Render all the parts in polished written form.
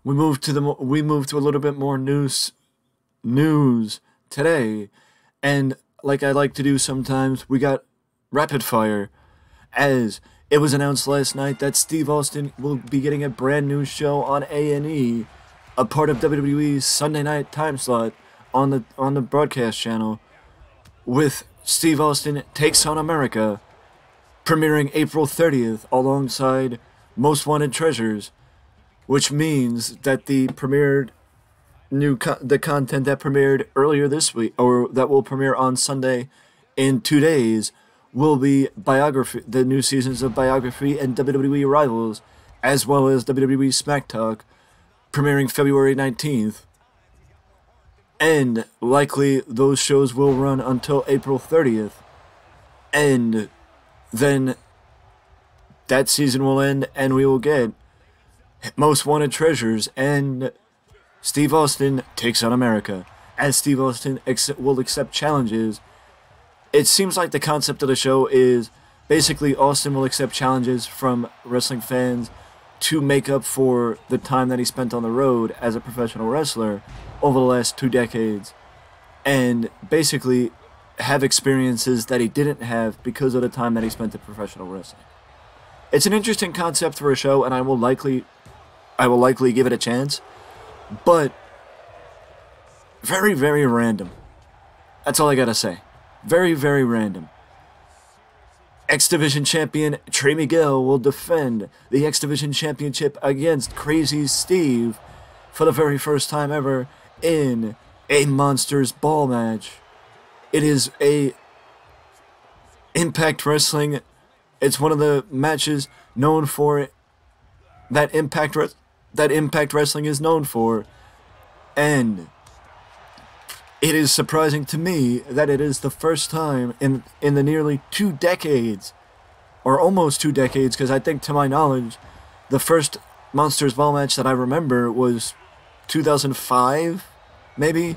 we moved to a little bit more news today, and like I like to do sometimes, we got rapid fire, as it was announced last night that Steve Austin will be getting a brand new show on A&E, a part of WWE's Sunday night time slot on the broadcast channel, with Steve Austin Takes on America, premiering April 30th alongside Most Wanted Treasures, which means that the content that premiered earlier this week, or that will premiere on Sunday in 2 days, will be the new seasons of Biography and WWE Rivals, as well as WWE Smack Talk, premiering February 19th. And likely those shows will run until April 30th. And then that season will end and we will get Most Wanted Treasures and Steve Austin Takes on America, as Steve Austin will accept challenges. It seems like the concept of the show is basically Austin will accept challenges from wrestling fans to make up for the time that he spent on the road as a professional wrestler over the last 2 decades, and basically have experiences that he didn't have because of the time that he spent in professional wrestling. It's an interesting concept for a show, and I will likely give it a chance, but very, very random. That's all I gotta say. Very, very random. X Division champion Trey Miguel will defend the X Division championship against Crazy Steve for the very first time ever in a Monsters Ball match. It is a Impact Wrestling. It's one of the matches known for that Impact Wrestling is known for, and it is surprising to me that it is the first time in the nearly 2 decades, or almost 2 decades, because I think, to my knowledge, the first Monsters Ball match that I remember was 2005, maybe,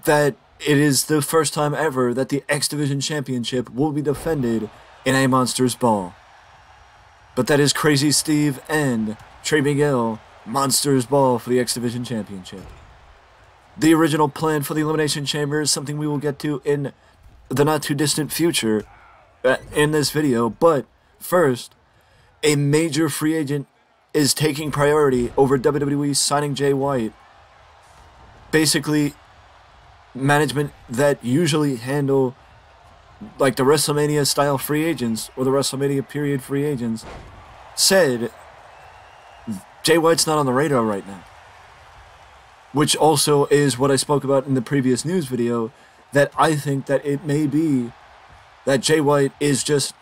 that it is the first time ever that the X Division Championship will be defended in a Monsters Ball. But that is Crazy Steve and Trey Miguel Monsters Ball for the X Division Championship. The original plan for the Elimination Chamber is something we will get to in the not-too-distant future in this video, but first, a major free agent is taking priority over WWE signing Jay White. Basically, management that usually handle like the WrestleMania-style free agents or the WrestleMania period free agents said Jay White's not on the radar right now. Which also is what I spoke about in the previous news video, that I think that it may be that Jay White is just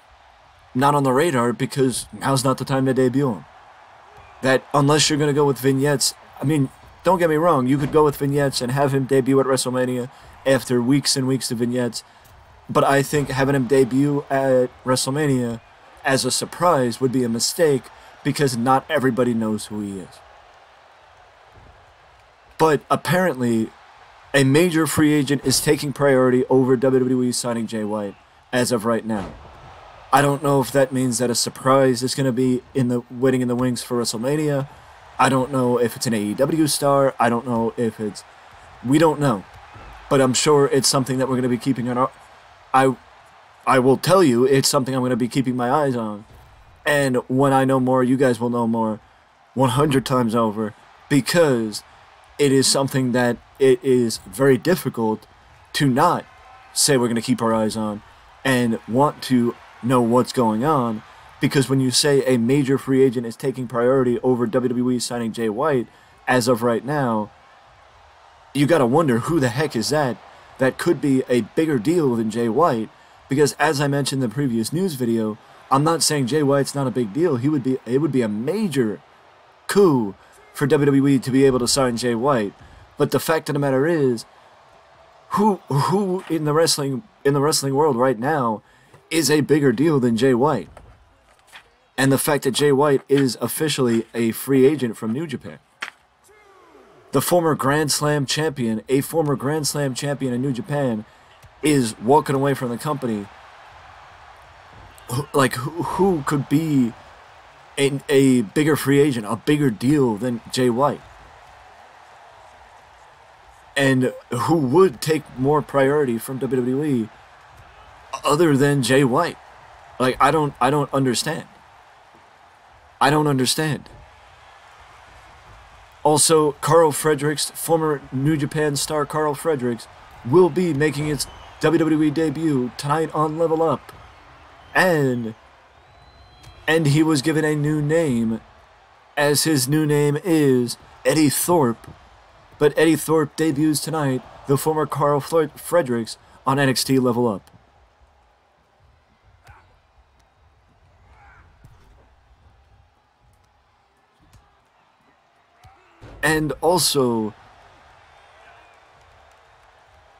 not on the radar because now's not the time to debut him. That unless you're going to go with vignettes, I mean, don't get me wrong, you could go with vignettes and have him debut at WrestleMania after weeks and weeks of vignettes, but I think having him debut at WrestleMania as a surprise would be a mistake, because not everybody knows who he is. But apparently, a major free agent is taking priority over WWE signing Jay White as of right now. I don't know if that means that a surprise is going to be waiting in the wings for WrestleMania. I don't know if it's an AEW star. I don't know if it's... We don't know. But I'm sure it's something that we're going to be keeping on our... I will tell you, it's something I'm going to be keeping my eyes on. And when I know more, you guys will know more 100 times over, because it is something that it is very difficult to not say we're going to keep our eyes on and want to know what's going on, because when you say a major free agent is taking priority over WWE signing Jay White as of right now, you got to wonder who the heck is that could be a bigger deal than Jay White, because as I mentioned in the previous news video, I'm not saying Jay White's not a big deal. It would be a major coup for WWE to be able to sign Jay White. But the fact of the matter is, who in the wrestling world right now is a bigger deal than Jay White? And the fact that Jay White is officially a free agent from New Japan. The former Grand Slam champion, in New Japan, is walking away from the company. Like, who could be a bigger free agent, a bigger deal than Jay White. And who would take more priority from WWE other than Jay White? Like, I don't understand. I don't understand. Also, Carl Fredericks, former New Japan star Carl Fredericks, will be making its WWE debut tonight on Level Up. And he was given a new name, as his new name is Eddie Thorpe. But Eddie Thorpe debuts tonight, the former Carl Fredericks, on NXT Level Up. And also,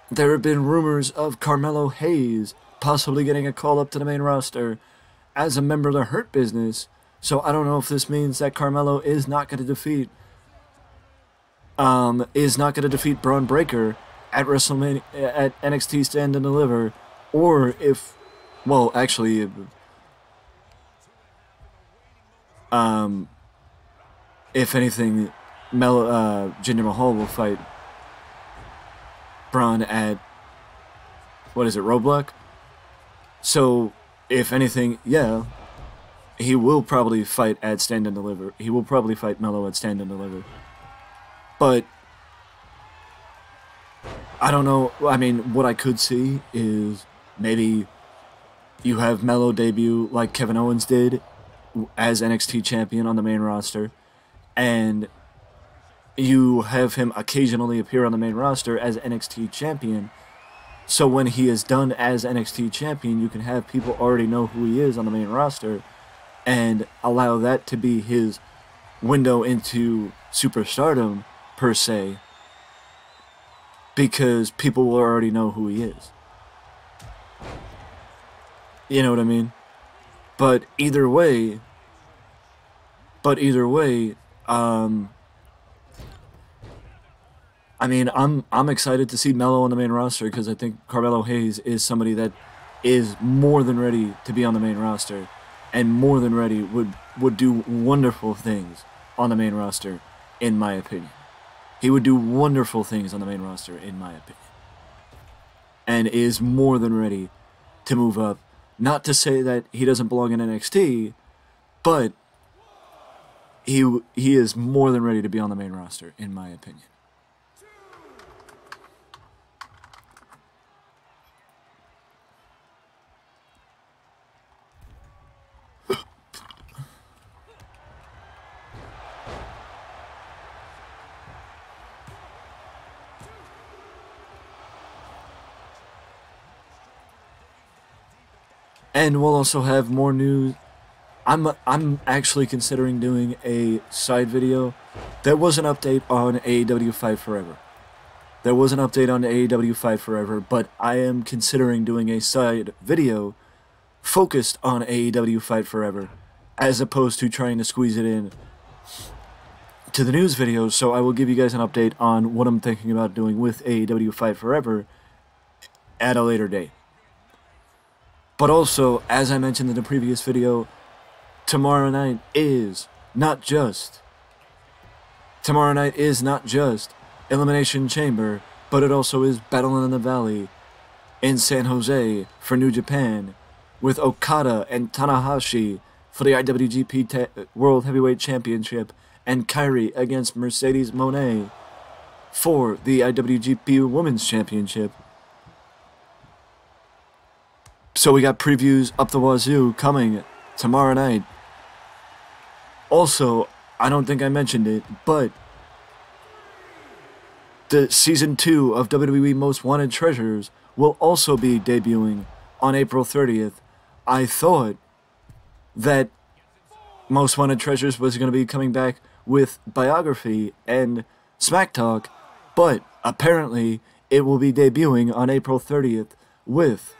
there have been rumors of Carmelo Hayes possibly getting a call up to the main roster as a member of the Hurt Business. So I don't know if this means that Carmelo is not going to defeat Braun Breaker at WrestleMania, at NXT Stand and Deliver, or if, well, actually, if anything, Jinder Mahal will fight Braun at, what is it, Roadblock? So, if anything, yeah, he will probably fight at Stand and Deliver. He will probably fight Melo at Stand and Deliver. But I don't know. I mean, what I could see is maybe you have Melo debut like Kevin Owens did as NXT champion on the main roster, and you have him occasionally appear on the main roster as NXT champion. So when he is done as NXT champion, you can have people already know who he is on the main roster and allow that to be his window into superstardom, per se, because people will already know who he is. You know what I mean? But either way, I mean, I'm excited to see Melo on the main roster because I think Carmelo Hayes is somebody that is more than ready to be on the main roster, and more than ready would do wonderful things on the main roster, in my opinion. He would do wonderful things on the main roster, in my opinion, and is more than ready to move up. Not to say that he doesn't belong in NXT, but he is more than ready to be on the main roster, in my opinion. And we'll also have more news. I'm actually considering doing a side video. There was an update on AEW Fight Forever. There was an update on AEW Fight Forever, but I am considering doing a side video focused on AEW Fight Forever, as opposed to trying to squeeze it in to the news videos. So I will give you guys an update on what I'm thinking about doing with AEW Fight Forever at a later date. But also, as I mentioned in the previous video, tomorrow night is not just Elimination Chamber, but it also is Battle in the Valley in San Jose for New Japan, with Okada and Tanahashi for the IWGP World Heavyweight Championship, and Kairi against Mercedes Moné for the IWGP Women's Championship. So we got previews up the wazoo coming tomorrow night. Also, I don't think I mentioned it, but the Season 2 of WWE Most Wanted Treasures will also be debuting on April 30th. I thought that Most Wanted Treasures was going to be coming back with Biography and Smack Talk, but apparently it will be debuting on April 30th with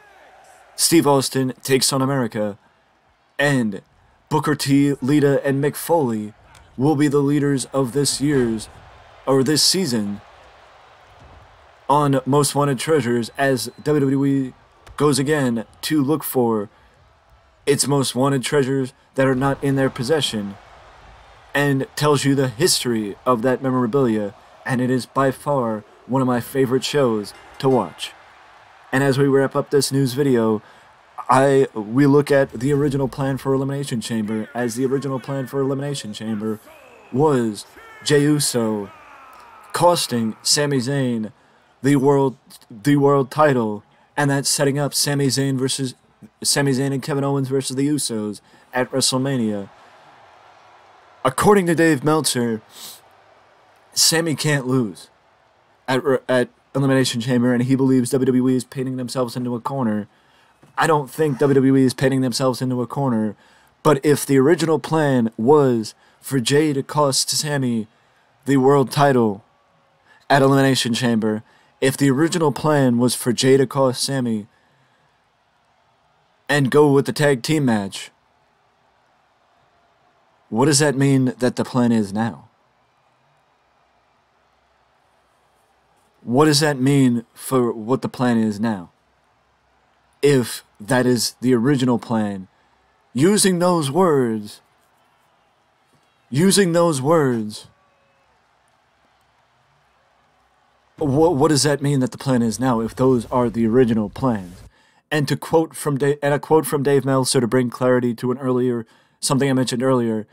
Steve Austin Takes on America, and Booker T, Lita, and Mick Foley will be the leaders of this season on Most Wanted Treasures, as WWE goes again to look for its most wanted treasures that are not in their possession, and tells you the history of that memorabilia, and it is by far one of my favorite shows to watch. And as we wrap up this news video, we look at the original plan for Elimination Chamber, as the original plan for Elimination Chamber was Jey Uso costing Sami Zayn the world title, and that's setting up Sami Zayn and Kevin Owens versus the Usos at WrestleMania. According to Dave Meltzer, Sami can't lose at Elimination Chamber, and he believes WWE is painting themselves into a corner. I don't think WWE is painting themselves into a corner, but if the original plan was for Jey to cost Sami the world title at Elimination Chamber, if the original plan was for Jey to cost Sami and go with the tag team match, what does that mean that the plan is now? What does that mean for what the plan is now? If that is the original plan, using those words, what does that mean that the plan is now if those are the original plans? And a quote from Dave Meltzer to bring clarity to something I mentioned earlier,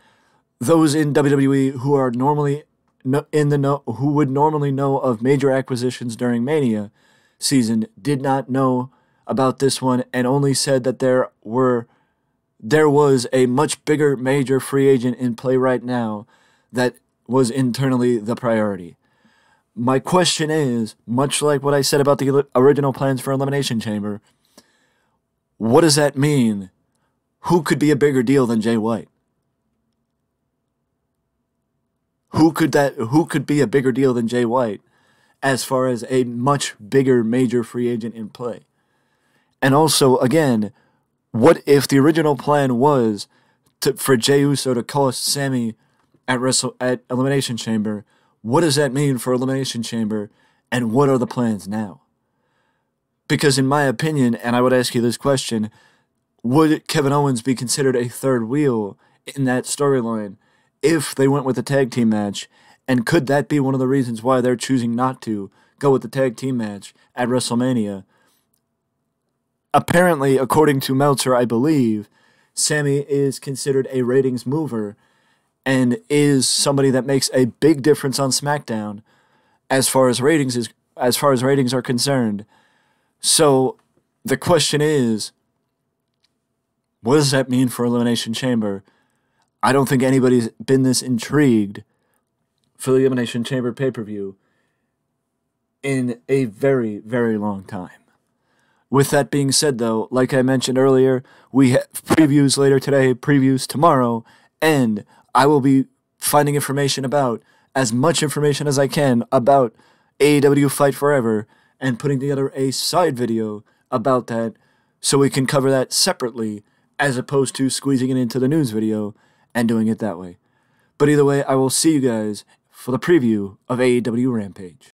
those in WWE who are normally who would normally know of major acquisitions during Mania season did not know about this one, and only said that there was a much bigger major free agent in play right now that was internally the priority. My question is, much like what I said about the original plans for Elimination Chamber, what does that mean? Who could be a bigger deal than Jay White? Who could be a bigger deal than Jay White as far as a much bigger major free agent in play? And also, again, what if the original plan was for Jey Uso to cost Sami at Elimination Chamber? What does that mean for Elimination Chamber, and what are the plans now? Because in my opinion, and I would ask you this question, would Kevin Owens be considered a third wheel in that storyline if they went with a tag team match? And could that be one of the reasons why they're choosing not to go with the tag team match at WrestleMania? Apparently, according to Meltzer, I believe, Sami is considered a ratings mover and is somebody that makes a big difference on SmackDown as far as ratings are concerned. So the question is, what does that mean for Elimination Chamber? I don't think anybody's been this intrigued for the Elimination Chamber pay-per-view in a very, very long time. With that being said, though, like I mentioned earlier, we have previews later today, previews tomorrow, and I will be finding as much information as I can about AEW Fight Forever and putting together a side video about that so we can cover that separately as opposed to squeezing it into the news video and doing it that way. But either way, I will see you guys for the preview of AEW Rampage.